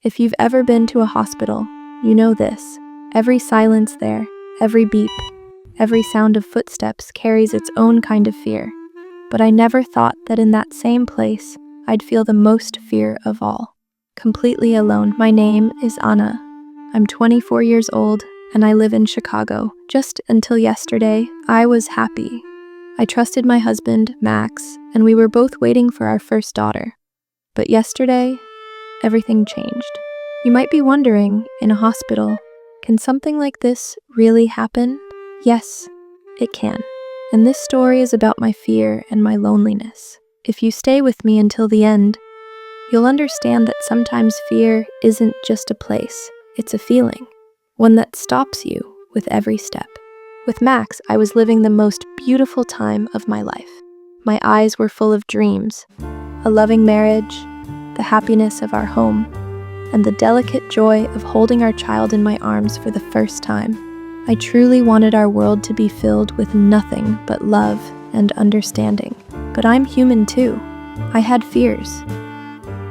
If you've ever been to a hospital, you know this. Every silence there, every beep, every sound of footsteps carries its own kind of fear. But I never thought that in that same place, I'd feel the most fear of all. Completely alone. My name is Anna. I'm 24 years old, and I live in Chicago. Just until yesterday, I was happy. I trusted my husband, Max, and we were both waiting for our first daughter. But yesterday, everything changed. You might be wondering, in a hospital, can something like this really happen? Yes, it can. And this story is about my fear and my loneliness. If you stay with me until the end, you'll understand that sometimes fear isn't just a place, it's a feeling, one that stops you with every step. With Max, I was living the most beautiful time of my life. My eyes were full of dreams, a loving marriage, the happiness of our home, and the delicate joy of holding our child in my arms for the first time. I truly wanted our world to be filled with nothing but love and understanding. But I'm human too. I had fears.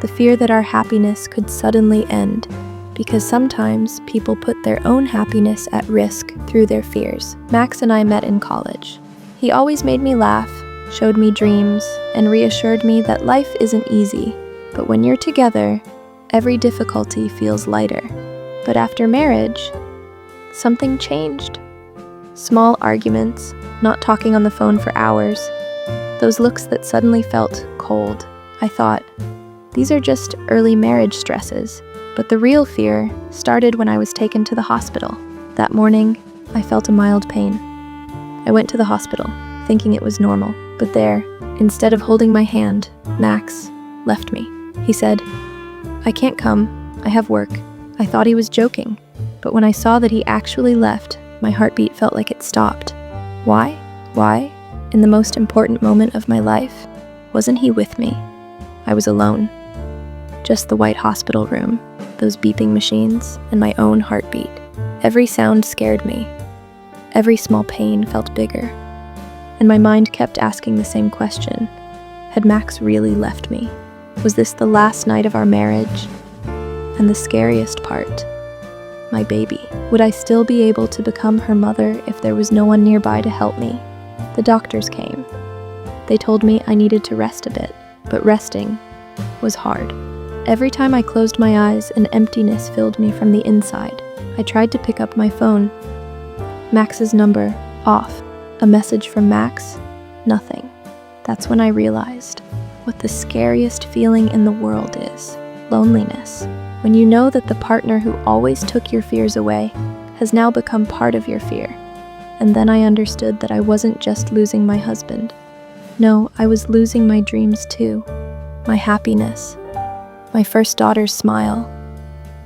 The fear that our happiness could suddenly end, because sometimes people put their own happiness at risk through their fears. Max and I met in college. He always made me laugh, showed me dreams, and reassured me that life isn't easy. But when you're together, every difficulty feels lighter. But after marriage, something changed. Small arguments, not talking on the phone for hours, those looks that suddenly felt cold. I thought, these are just early marriage stresses. But the real fear started when I was taken to the hospital. That morning, I felt a mild pain. I went to the hospital, thinking it was normal. But there, instead of holding my hand, Max left me. He said, "I can't come, I have work." I thought he was joking. But when I saw that he actually left, my heartbeat felt like it stopped. Why? Why? In the most important moment of my life, wasn't he with me? I was alone. Just the white hospital room, those beeping machines, and my own heartbeat. Every sound scared me. Every small pain felt bigger. And my mind kept asking the same question. Had Max really left me? Was this the last night of our marriage? And the scariest part, my baby. Would I still be able to become her mother if there was no one nearby to help me? The doctors came. They told me I needed to rest a bit, but resting was hard. Every time I closed my eyes, an emptiness filled me from the inside. I tried to pick up my phone. Max's number, off. A message from Max, nothing. That's when I realized what the scariest feeling in the world is. Loneliness. When you know that the partner who always took your fears away has now become part of your fear. And then I understood that I wasn't just losing my husband. No, I was losing my dreams too. My happiness. My first daughter's smile.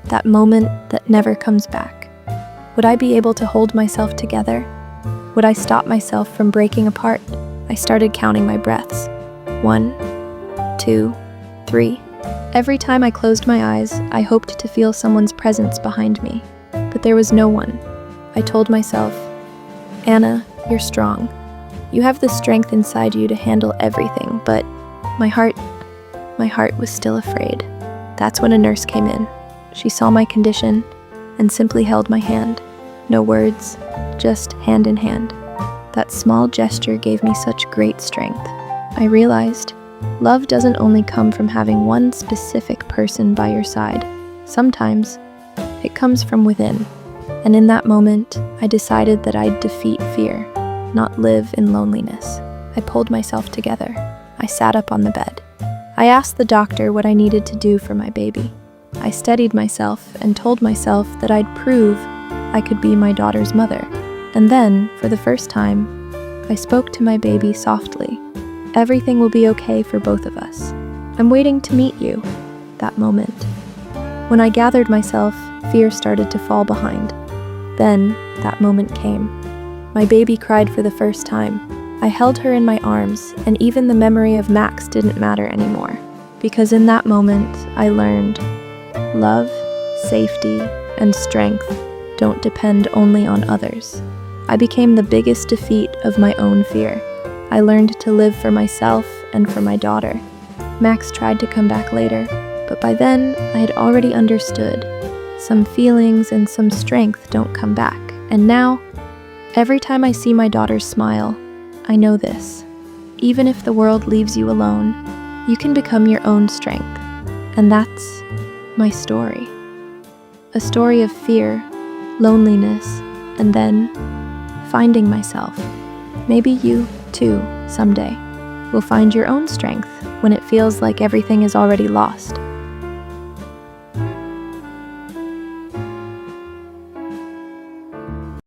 That moment that never comes back. Would I be able to hold myself together? Would I stop myself from breaking apart? I started counting my breaths. 1, 2, 3. Every time I closed my eyes, I hoped to feel someone's presence behind me. But there was no one. I told myself, "Anna, you're strong. You have the strength inside you to handle everything," but my heart was still afraid. That's when a nurse came in. She saw my condition and simply held my hand. No words, just hand in hand. That small gesture gave me such great strength. I realized love doesn't only come from having one specific person by your side. Sometimes it comes from within. And in that moment, I decided that I'd defeat fear, not live in loneliness. I pulled myself together. I sat up on the bed. I asked the doctor what I needed to do for my baby. I steadied myself and told myself that I'd prove I could be my daughter's mother. And then, for the first time, I spoke to my baby softly. Everything will be okay for both of us. I'm waiting to meet you. That moment. When I gathered myself, fear started to fall behind. Then, that moment came. My baby cried for the first time. I held her in my arms, and even the memory of Max didn't matter anymore. Because in that moment, I learned love, safety, and strength don't depend only on others. I became the biggest defeat of my own fear. I learned to live for myself and for my daughter. Max tried to come back later, But by then, I had already understood. Some feelings and some strength don't come back. And now, every time I see my daughter's smile, I know this. Even if the world leaves you alone, you can become your own strength. And that's my story. A story of fear, loneliness, and then finding myself. Maybe you, too, someday, will find your own strength when it feels like everything is already lost.